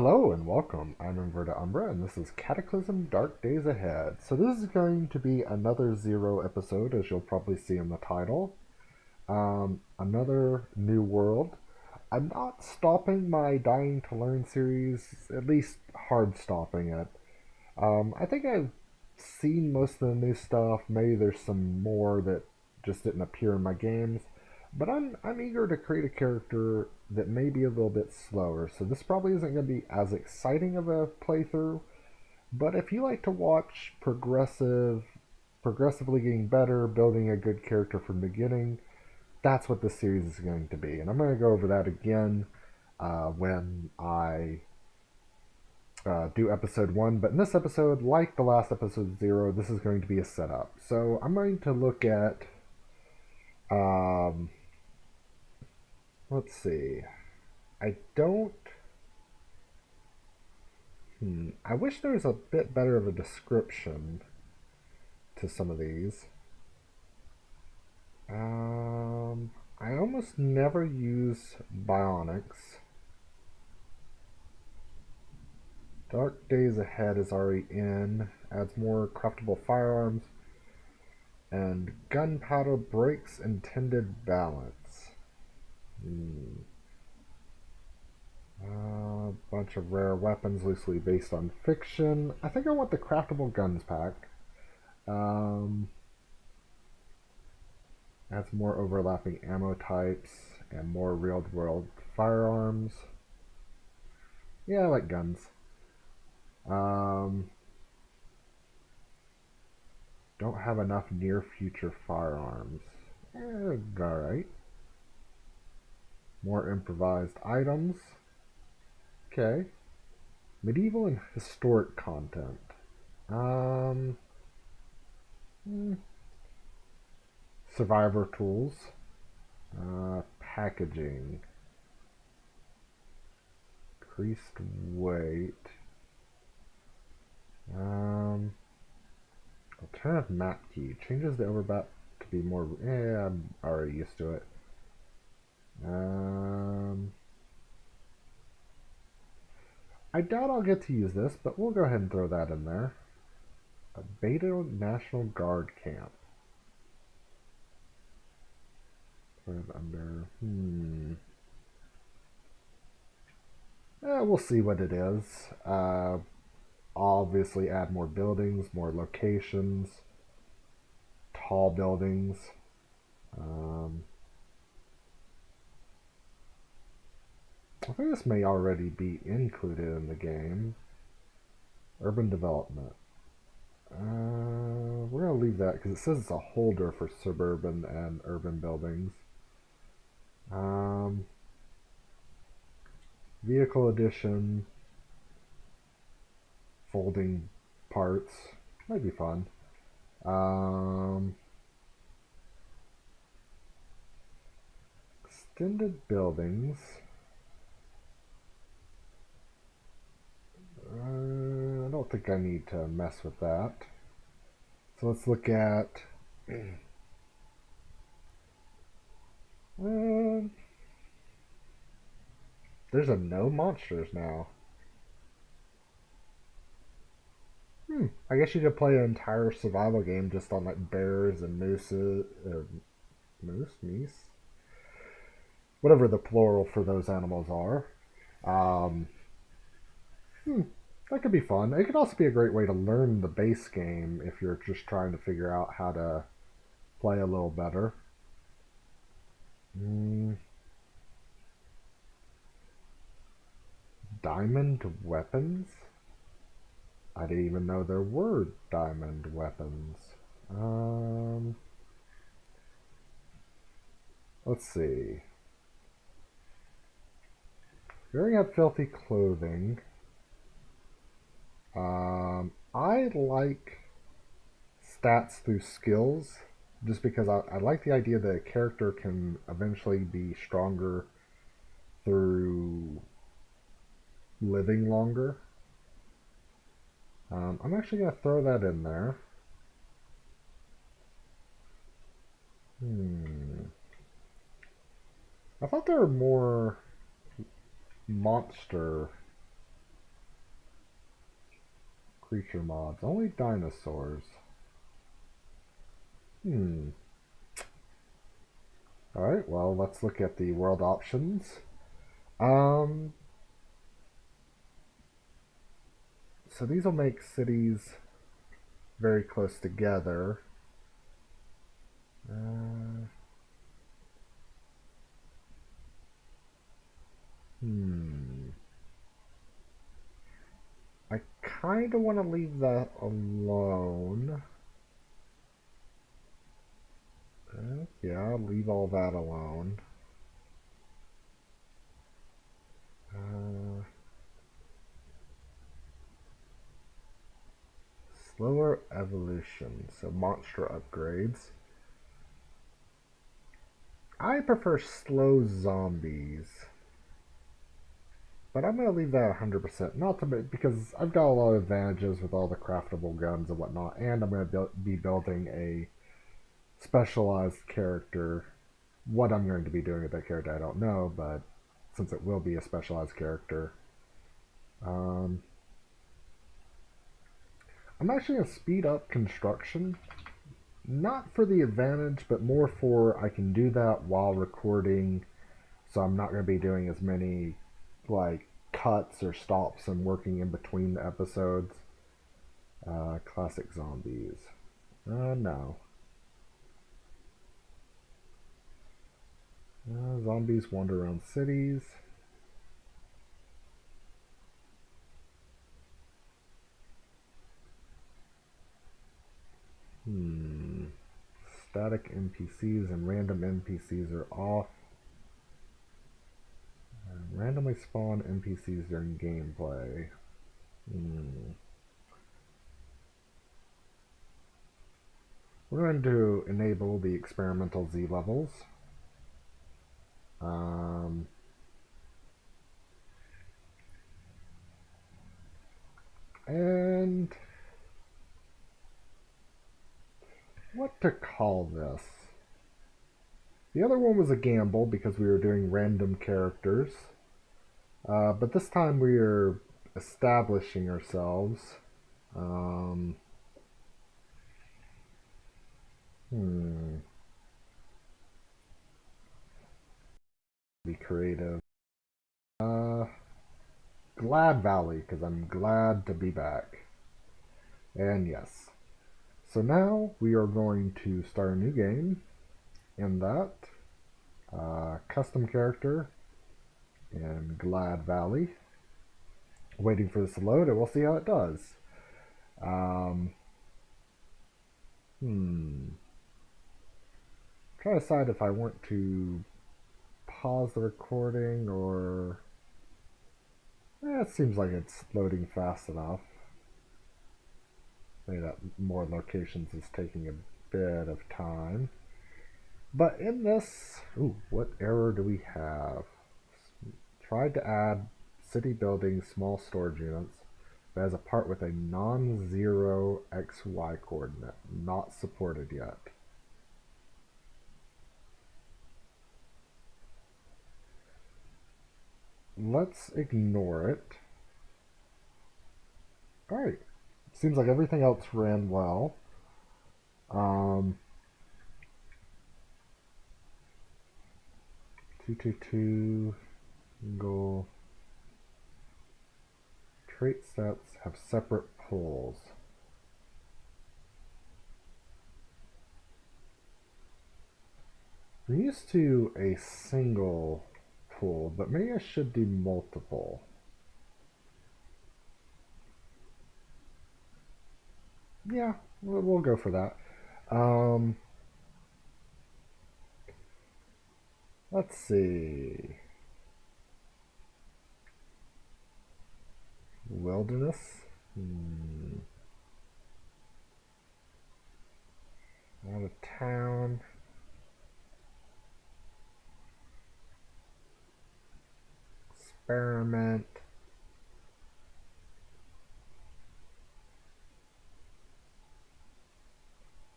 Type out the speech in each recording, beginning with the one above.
Hello and welcome. I'm Inverta Umbra, and this is Cataclysm Dark Days Ahead. So, this is going to be another Zero episode, as you'll probably see in the title. Another new world. I'm not stopping my Dying to Learn series, at least hard stopping it. I think I've seen most of the new stuff. Maybe there's some more that just didn't appear in my games. But I'm eager to create a character that may be a little bit slower. So this probably isn't going to be as exciting of a playthrough. But if you like to watch progressively getting better, building a good character from the beginning, that's what this series is going to be. And I'm going to go over that again when I do episode 1. But in this episode, like the last episode 0, this is going to be a setup. So I'm going to look at, um, let's see. I don't. I wish there was a bit better of a description to some of these. I almost never use bionics. Dark Days Ahead is already in. Adds more craftable firearms. And gunpowder breaks intended balance. Bunch of rare weapons loosely based on fiction. I think I want the craftable guns pack. Adds more overlapping ammo types and more real world firearms. Yeah, I like guns. Don't have enough near future firearms. Alright. More improvised items. Okay. Medieval and historic content. Um, Survivor tools. Packaging. Increased weight. Alternative map key. Changes the overlap to be more. I'm already used to it. I doubt I'll get to use this, but we'll go ahead and throw that in there. A Beta National Guard camp. Put it under. We'll see what it is. Obviously, add more buildings, more locations, tall buildings. I think this may already be included in the game. Urban development. We're going to leave that because it says it's a holder for suburban and urban buildings. Vehicle edition. Folding parts. Might be fun. Extended buildings. I don't think I need to mess with that. So let's look at. There's a no monsters now. I guess you could play an entire survival game just on like bears and mooses. Meese? Whatever the plural for those animals are. Um, that could be fun. It could also be a great way to learn the base game if you're just trying to figure out how to play a little better. Diamond weapons? I didn't even know there were diamond weapons. Let's see. We already have filthy clothing. I like stats through skills just because I like the idea that a character can eventually be stronger through living longer. I'm actually going to throw that in there. I thought there were more monster creature mods. Only dinosaurs. Alright, well, let's look at the world options. Um, so these will make cities very close together. Uh, hmm. I kind of want to leave that alone. Yeah, I'll leave all that alone. Uh, slower evolution, so monster upgrades. I prefer slow zombies, but I'm gonna leave that 100%. Not to because I've got a lot of advantages with all the craftable guns and whatnot, and I'm gonna be building a specialized character. What I'm going to be doing with that character, I don't know, but since it will be a specialized character, um, I'm actually going to speed up construction. Not for the advantage, but more for I can do that while recording, so I'm not going to be doing as many like cuts or stops and working in between the episodes. Classic zombies. No. Zombies wander around cities. Static NPCs and random NPCs are off. Randomly spawn NPCs during gameplay. We're going to enable the experimental Z levels. Um, and what to call this? The other one was a gamble because we were doing random characters. But this time we are establishing ourselves. Um, be creative. Uh, Glad Valley, because I'm glad to be back. And yes. So now we are going to start a new game. In that, custom character in Glad Valley. Waiting for this to load, and we'll see how it does. Um, Try to decide if I want to pause the recording or. It seems like it's loading fast enough. Maybe that more locations is taking a bit of time. But in this, what error do we have? Tried to add city building small storage units, but has a part with a non-zero XY coordinate, not supported yet. Let's ignore it. Alright. Seems like everything else ran well. 222 goal. Trait sets have separate pools. I'm used to a single pool, but maybe I should do multiple. Yeah, we'll go for that. Let's see. Wilderness. Out of town. Experiment.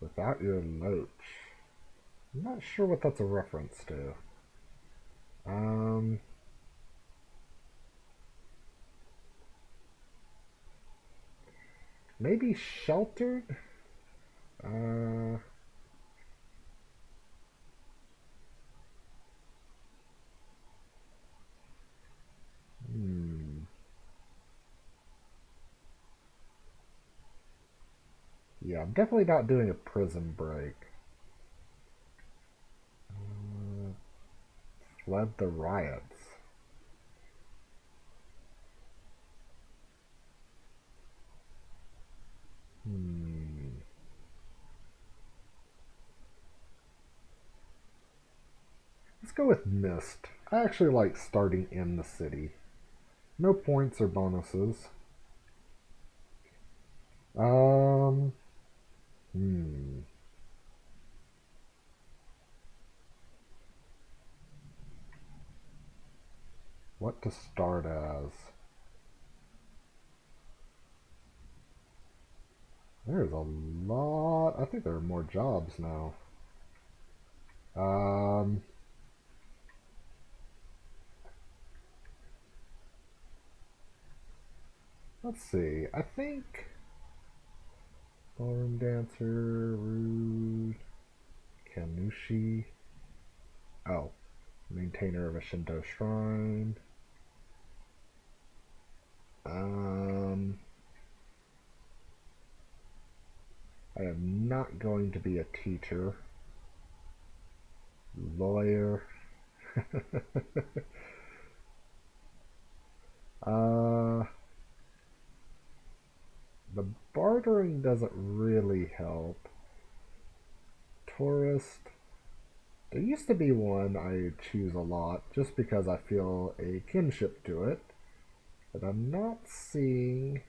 Without your loach. I'm not sure what that's a reference to. Maybe sheltered? Uh, hmm. Yeah, I'm definitely not doing a prison break. Uh, Fled the riots. Hmm. Let's go with missed. I actually like starting in the city. No points or bonuses. Um. Hmm. What to start as? There's a lot. I think there are more jobs now. Um. Let's see. I think ballroom dancer, rude, kanushi. Oh, maintainer of a Shinto shrine. Um. I am not going to be a teacher. Lawyer. uh. The bartering doesn't really help. Tourist. There used to be one I choose a lot just because I feel a kinship to it, but I'm not seeing.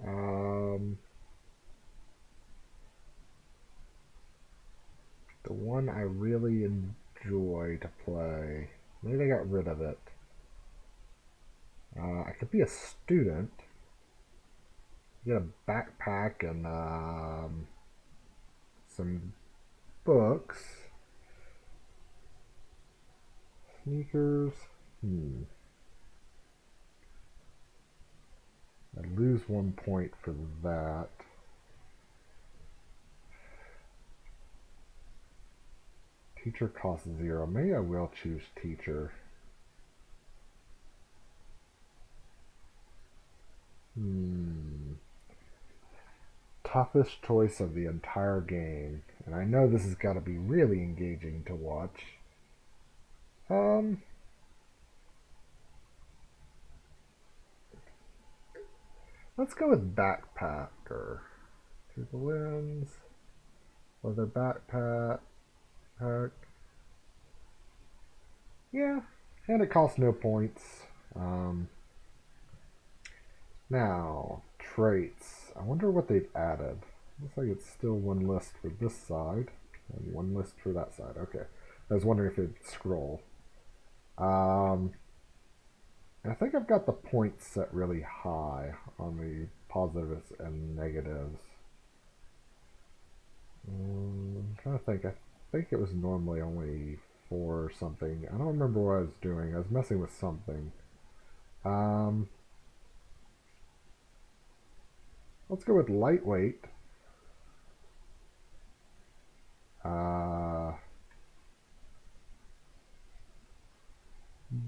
Um, the one I really enjoy to play. Maybe they got rid of it. I could be a student, get a backpack and some books, sneakers. Hmm. I lose 1 point for that. Teacher costs 0. Maybe I will choose teacher. Hmm. Toughest choice of the entire game. And I know this has got to be really engaging to watch. Um, let's go with backpacker. To the lens, leather backpack. Yeah, and it costs no points. Um, Now, traits. I wonder what they've added. Looks like it's still one list for this side and one list for that side. Okay. I was wondering if it'd scroll. Um, I think I've got the points set really high on the positives and negatives. I'm trying to think. I think it was normally only 4 or something. I don't remember what I was doing. I was messing with something. Um, let's go with lightweight. Uh,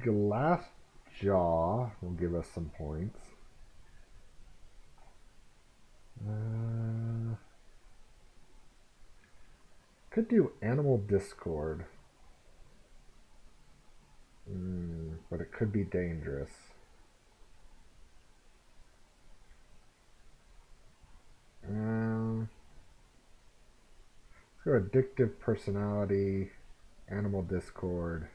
Glass jaw will give us some points. Uh, could do animal discord, but it could be dangerous. Um, let's go addictive personality, animal discord,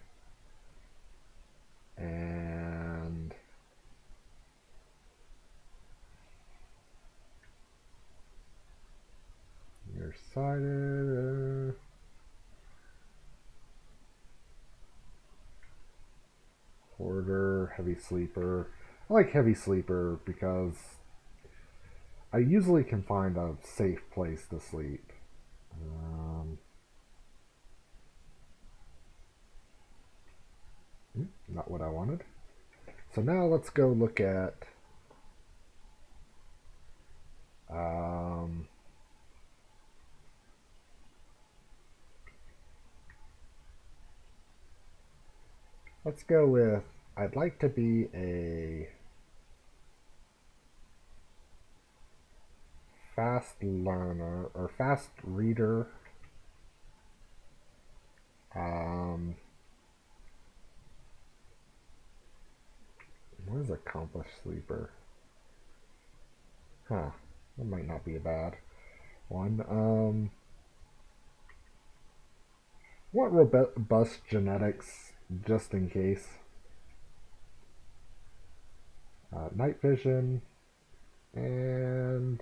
and nearsighted. Hoarder, heavy sleeper. I like heavy sleeper because I usually can find a safe place to sleep. Um, Not what I wanted. So now let's go look at Um, let's go with I'd like to be a fast learner or fast reader. Um, what is accomplished sleeper? Huh, that might not be a bad one. What robust genetics, just in case. Night vision, and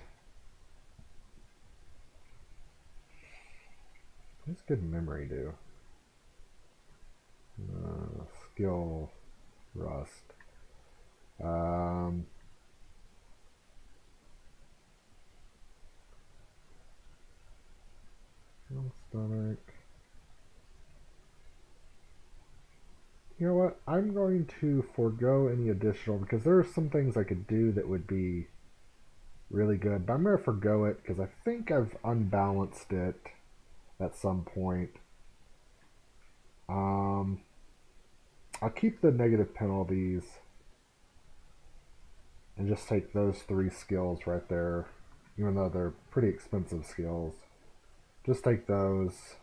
what's good memory do? Skill rust. Um, stomach. You know what? I'm going to forego any additional because there are some things I could do that would be really good, but I'm going to forego it because I think I've unbalanced it at some point. Um, I'll keep the negative penalties and just take those three skills right there, even though they're pretty expensive skills. Just take those.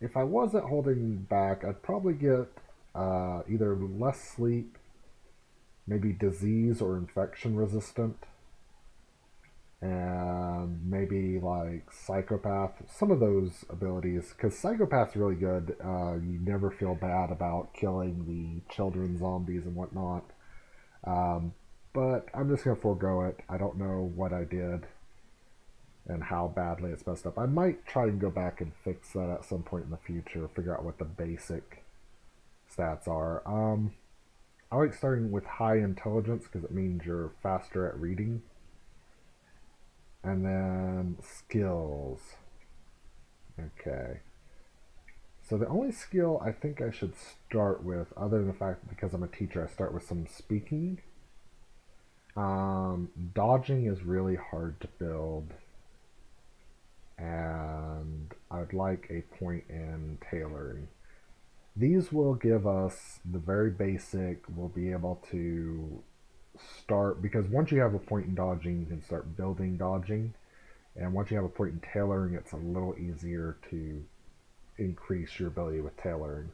If I wasn't holding back, I'd probably get either less sleep, maybe disease or infection resistant, and maybe like psychopath. Some of those abilities, because psychopath's really good. You never feel bad about killing the children zombies and whatnot. Um, but I'm just gonna forego it. I don't know what I did and how badly it's messed up. I might try and go back and fix that at some point in the future, figure out what the basic stats are. I like starting with high intelligence because it means you're faster at reading. And then skills. Okay. So the only skill I think I should start with, other than the fact that because I'm a teacher, I start with some speaking. Dodging is really hard to build, and I'd like a point in tailoring. These will give us the very basic. We'll be able to start because once you have a point in dodging, you can start building dodging, and once you have a point in tailoring, it's a little easier to increase your ability with tailoring.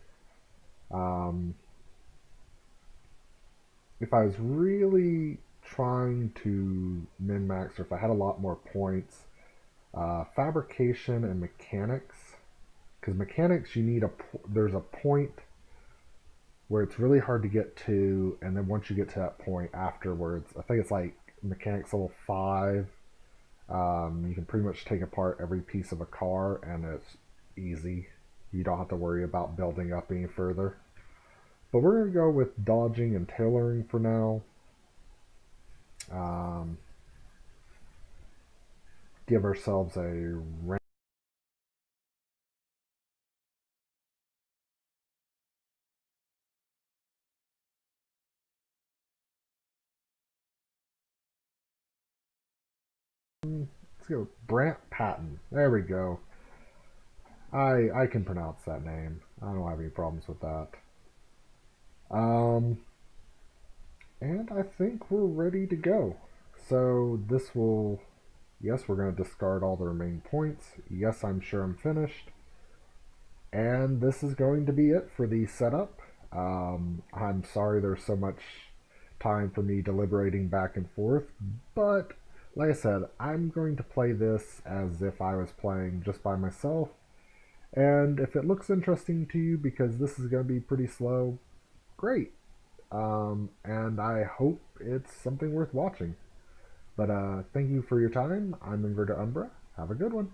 Um, if I was really trying to min max, or if I had a lot more points, fabrication and mechanics, because mechanics you need there's a point where it's really hard to get to, and then once you get to that point afterwards, I think it's like mechanics level 5. You can pretty much take apart every piece of a car, and it's easy. You don't have to worry about building up any further. But we're going to go with dodging and tailoring for now. Um, give ourselves a rank. Let's go Brant Patton. There we go. I can pronounce that name. I don't have any problems with that. Um, and I think we're ready to go. So this will, yes, we're going to discard all the remaining points. Yes, I'm sure I'm finished. And this is going to be it for the setup. I'm sorry there's so much time for me deliberating back and forth, but like I said, I'm going to play this as if I was playing just by myself. And if it looks interesting to you, because this is going to be pretty slow, great. And I hope it's something worth watching. But thank you for your time. I'm Inverter Umbra. Have a good one.